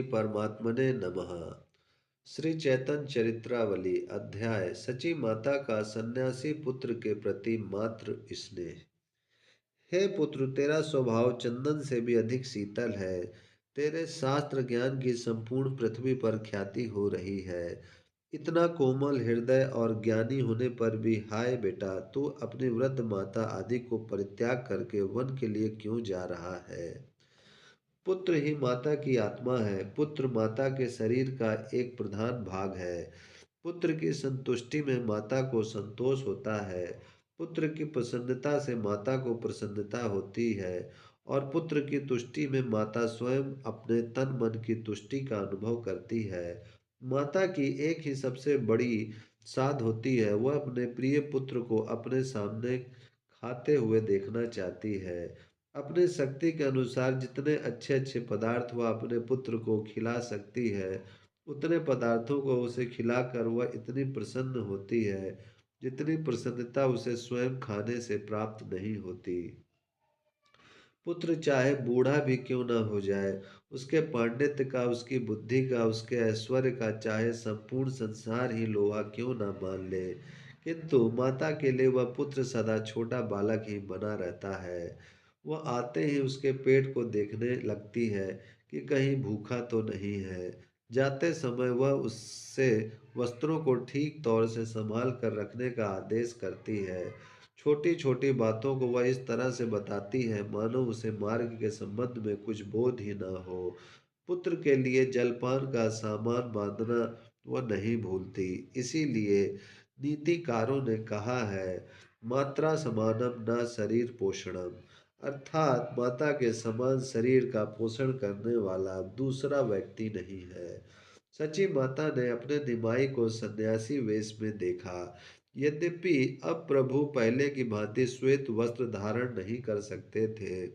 परमात्मने नमः। श्री चैतन्य चरित्रावली अध्याय सची माता का सन्यासी पुत्र के प्रति मातृ स्नेह। हे पुत्र, तेरा स्वभाव चंदन से भी अधिक शीतल है। तेरे शास्त्र ज्ञान की संपूर्ण पृथ्वी पर ख्याति हो रही है। इतना कोमल हृदय और ज्ञानी होने पर भी हाय बेटा, तू अपनी वृद्ध माता आदि को परित्याग करके वन के लिए क्यों जा रहा है? पुत्र ही माता की आत्मा है। पुत्र माता के शरीर का एक प्रधान भाग है। पुत्र की संतुष्टि में माता को संतोष होता है। पुत्र की प्रसन्नता से माता को प्रसन्नता होती है और पुत्र की तुष्टि में माता स्वयं अपने तन मन की तुष्टि का अनुभव करती है। माता की एक ही सबसे बड़ी साध होती है, वह अपने प्रिय पुत्र को अपने सामने खाते हुए देखना चाहती है। अपने शक्ति के अनुसार जितने अच्छे अच्छे पदार्थ वह अपने पुत्र को खिला सकती है, उतने पदार्थों को उसे खिलाकर वह इतनी प्रसन्न होती है जितनी प्रसन्नता उसे स्वयं खाने से प्राप्त नहीं होती। पुत्र चाहे बूढ़ा भी क्यों न हो जाए, उसके पांडित्य का, उसकी बुद्धि का, उसके ऐश्वर्य का चाहे संपूर्ण संसार ही लोहा क्यों न मान ले, किंतु माता के लिए वह पुत्र सदा छोटा बालक ही बना रहता है। वह आते ही उसके पेट को देखने लगती है कि कहीं भूखा तो नहीं है। जाते समय वह उससे वस्त्रों को ठीक तौर से संभाल कर रखने का आदेश करती है। छोटी छोटी बातों को वह इस तरह से बताती है मानो उसे मार्ग के संबंध में कुछ बोध ही न हो। पुत्र के लिए जलपान का सामान बांधना वह नहीं भूलती। इसीलिए नीतिकारों ने कहा है, मात्रा समानम न शरीर पोषणम, अर्थात माता के समान शरीर का पोषण करने वाला दूसरा व्यक्ति नहीं है। सची माता ने अपने निमाई को सन्यासी वेश में देखा। यद्यपि अब प्रभु पहले की भांति श्वेत वस्त्र धारण नहीं कर सकते थे।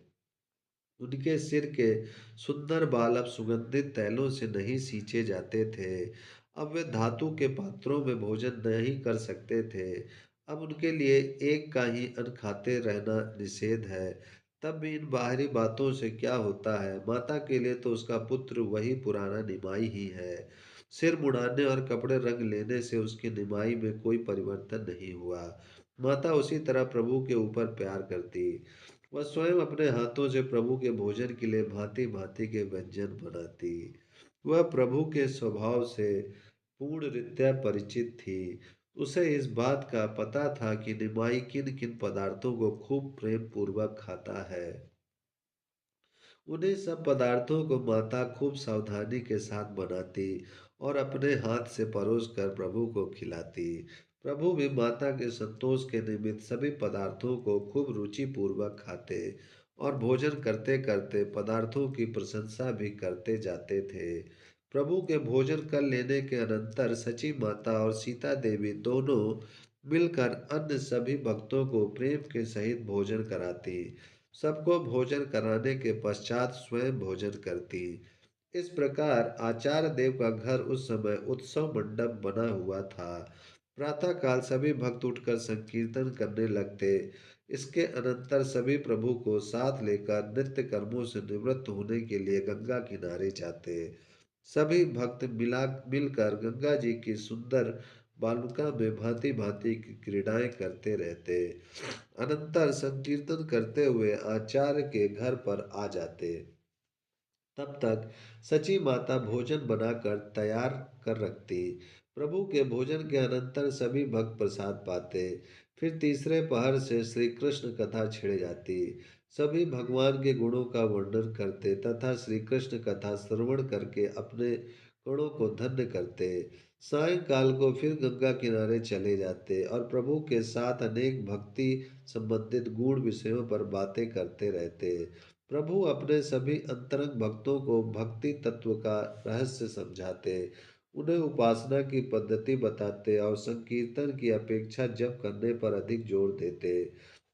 उनके सिर के सुंदर बाल अब सुगंधित तैलों से नहीं सींचे जाते थे। अब वे धातु के पात्रों में भोजन नहीं कर सकते थे। अब उनके लिए एक का ही अन्न खाते रहना निषेध है। तब भी इन बाहरी बातों से क्या होता है, माता के लिए तो उसका पुत्र वही पुराना निमाई ही है। सिर मुड़ाने और कपड़े रंग लेने से उसकी निमाई में कोई परिवर्तन नहीं हुआ। माता उसी तरह प्रभु के ऊपर प्यार करती। वह स्वयं अपने हाथों से प्रभु के भोजन के लिए भांति भांति के व्यंजन बनाती। वह प्रभु के स्वभाव से पूर्ण रीत्या परिचित थी। उसे इस बात का पता था कि निमाई किन किन पदार्थों को खूब प्रेम पूर्वक खाता है। उन्हीं सब पदार्थों को माता खूब सावधानी के साथ बनाती और अपने हाथ से परोस कर प्रभु को खिलाती। प्रभु भी माता के संतोष के निमित्त सभी पदार्थों को खूब रुचि पूर्वक खाते और भोजन करते करते पदार्थों की प्रशंसा भी करते जाते थे। प्रभु के भोजन कर लेने के अनंतर सची माता और सीता देवी दोनों मिलकर अन्य सभी भक्तों को प्रेम के सहित भोजन कराती। सबको भोजन कराने के पश्चात स्वयं भोजन करती। इस प्रकार आचार्य देव का घर उस समय उत्सव मंडप बना हुआ था। प्रातःकाल सभी भक्त उठकर संकीर्तन करने लगते। इसके अनंतर सभी प्रभु को साथ लेकर नित्य कर्मों से निवृत्त होने के लिए गंगा किनारे जाते। सभी भक्त मिलकर गंगा जी की सुंदर बालुका में भांति भांति की क्रीड़ाएं करते रहते। अनंतर संकीर्तन करते हुए आचार्य के घर पर आ जाते। तब तक सची माता भोजन बनाकर तैयार कर रखती। प्रभु के भोजन के अनंतर सभी भक्त प्रसाद पाते। फिर तीसरे पहर से श्री कृष्ण कथा छिड़ जाती। सभी भगवान के गुणों का वर्णन करते तथा श्री कृष्ण कथा श्रवण करके अपने गुणों को धन्य करते। सायंकाल को फिर गंगा किनारे चले जाते और प्रभु के साथ अनेक भक्ति संबंधित गूढ़ विषयों पर बातें करते रहते। प्रभु अपने सभी अंतरंग भक्तों को भक्ति तत्व का रहस्य समझाते, उन्हें उपासना की पद्धति बताते और संकीर्तन की अपेक्षा जप करने पर अधिक जोर देते।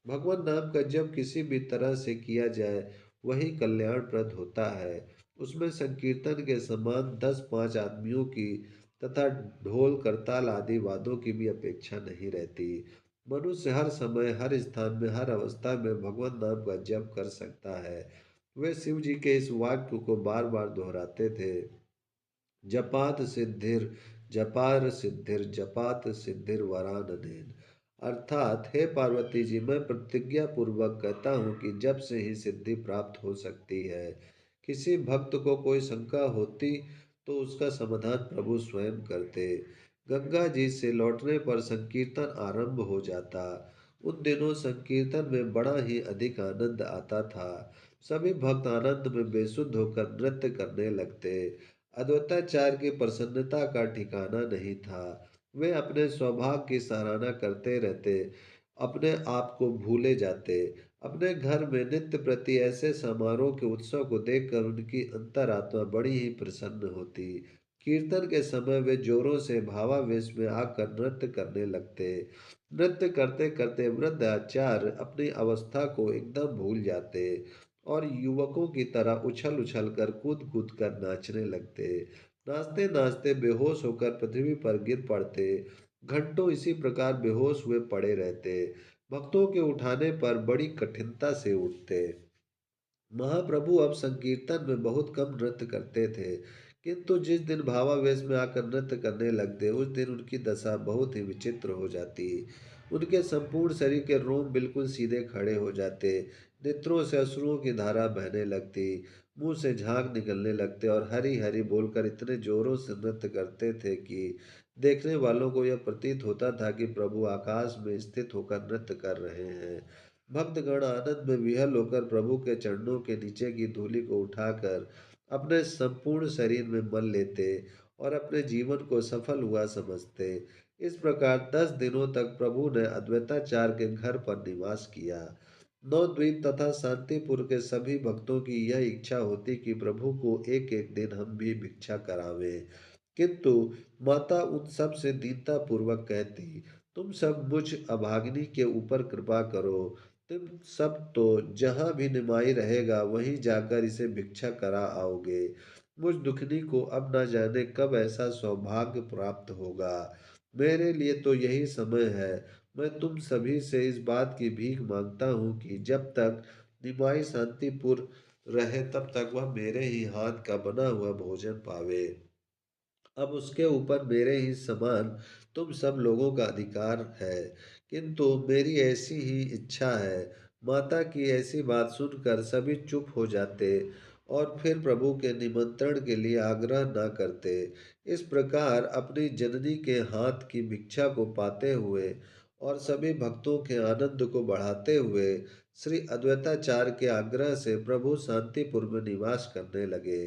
भगवान नाम का जप किसी भी तरह से किया जाए वही कल्याणप्रद होता है। उसमें संकीर्तन के समान 10-5 आदमियों की तथा ढोल करताल आदि वाद्यों की भी अपेक्षा नहीं रहती। मनुष्य हर समय हर स्थान में हर अवस्था में भगवान नाम का जप कर सकता है। वे शिव जी के इस वाक्य को बार बार दोहराते थे। जपात सिद्धिर जपार सिद्धिर जपात सिद्धिर वराननेन। अर्थात हे पार्वती जी, मैं प्रतिज्ञा पूर्वक कहता हूँ कि जब से ही सिद्धि प्राप्त हो सकती है। किसी भक्त को कोई शंका होती तो उसका समाधान प्रभु स्वयं करते। गंगा जी से लौटने पर संकीर्तन आरंभ हो जाता। उन दिनों संकीर्तन में बड़ा ही अधिक आनंद आता था। सभी भक्त आनंद में बेसुध होकर नृत्य करने लगते। अद्वैताचार्य की प्रसन्नता का ठिकाना नहीं था। वे अपने स्वभाव की सराहना करते रहते, अपने आप को भूले जाते। अपने घर में नित्य प्रति ऐसे समारोह के उत्सव को देखकर उनकी अंतरात्मा बड़ी ही प्रसन्न होती। कीर्तन के समय वे जोरों से भावावेश में आकर नृत्य करने लगते। नृत्य करते करते वृद्ध आचार्य अपनी अवस्था को एकदम भूल जाते और युवकों की तरह उछल उछल कर कूद कूद कर नाचने लगते। नाचते नाचते बेहोश होकर पृथ्वी पर गिर पड़ते। घंटों इसी प्रकार बेहोश हुए पड़े रहते। भक्तों के उठाने पर बड़ी कठिनता से उठते। महाप्रभु अब संकीर्तन में बहुत कम नृत्य करते थे, किंतु जिस दिन भावावेश में आकर नृत्य करने लगते उस दिन उनकी दशा बहुत ही विचित्र हो जाती। उनके संपूर्ण शरीर के रोम बिल्कुल सीधे खड़े हो जाते, नेत्रों से अश्रुओं की धारा बहने लगती, मुंह से झाग निकलने लगते और हरी हरी बोलकर इतने जोरों से नृत्य करते थे कि देखने वालों को यह प्रतीत होता था कि प्रभु आकाश में स्थित होकर नृत्य कर रहे हैं। भक्तगण आनंद में विह्वल होकर प्रभु के चरणों के नीचे की धूलि को उठाकर अपने संपूर्ण शरीर में मल लेते और अपने जीवन को सफल हुआ समझते। इस प्रकार 10 दिनों तक प्रभु ने अद्वैताचार्य के घर पर निवास किया। नवद्वीप तथा शांतिपुर के सभी भक्तों की यह इच्छा होती कि प्रभु को एक एक दिन हम भी भिक्षा करावें, किंतु माता उन सब से दीनता पूर्वक कहती, तुम सब मुझ अभागिनी के ऊपर कृपा करो। तुम सब तो जहाँ भी निमाई रहेगा वहीं जाकर इसे भिक्षा करा आओगे। मुझ दुखनी को अब न जाने कब ऐसा सौभाग्य प्राप्त होगा। मेरे लिए तो यही समय है। मैं तुम सभी से इस बात की भीख मांगता हूँ कि जब तक निमाई शांतिपुर रहे तब तक वह मेरे ही हाथ का बना हुआ भोजन पावे। अब उसके ऊपर मेरे ही समान तुम सब लोगों का अधिकार है, किंतु मेरी ऐसी ही इच्छा है। माता की ऐसी बात सुनकर सभी चुप हो जाते और फिर प्रभु के निमंत्रण के लिए आग्रह न करते। इस प्रकार अपनी जननी के हाथ की भिक्षा को पाते हुए और सभी भक्तों के आनंद को बढ़ाते हुए श्री अद्वैताचार्य के आग्रह से प्रभु शांतिपुर में निवास करने लगे।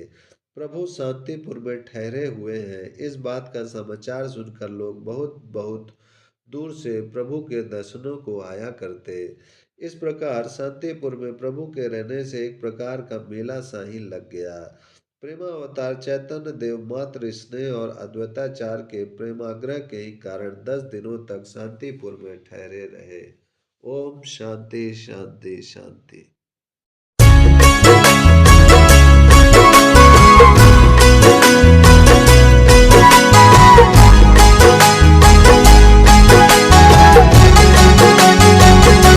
प्रभु शांतिपुर में ठहरे हुए हैं, इस बात का समाचार सुनकर लोग बहुत बहुत दूर से प्रभु के दर्शनों को आया करते। इस प्रकार शांतिपुर में प्रभु के रहने से एक प्रकार का मेला सा ही लग गया। प्रेमावतार चैतन्य देव मात्र स्नेह और अद्वैताचार के प्रेमाग्रह के ही कारण 10 दिनों तक शांतिपुर में ठहरे रहे। ओम शांति शांति शांति।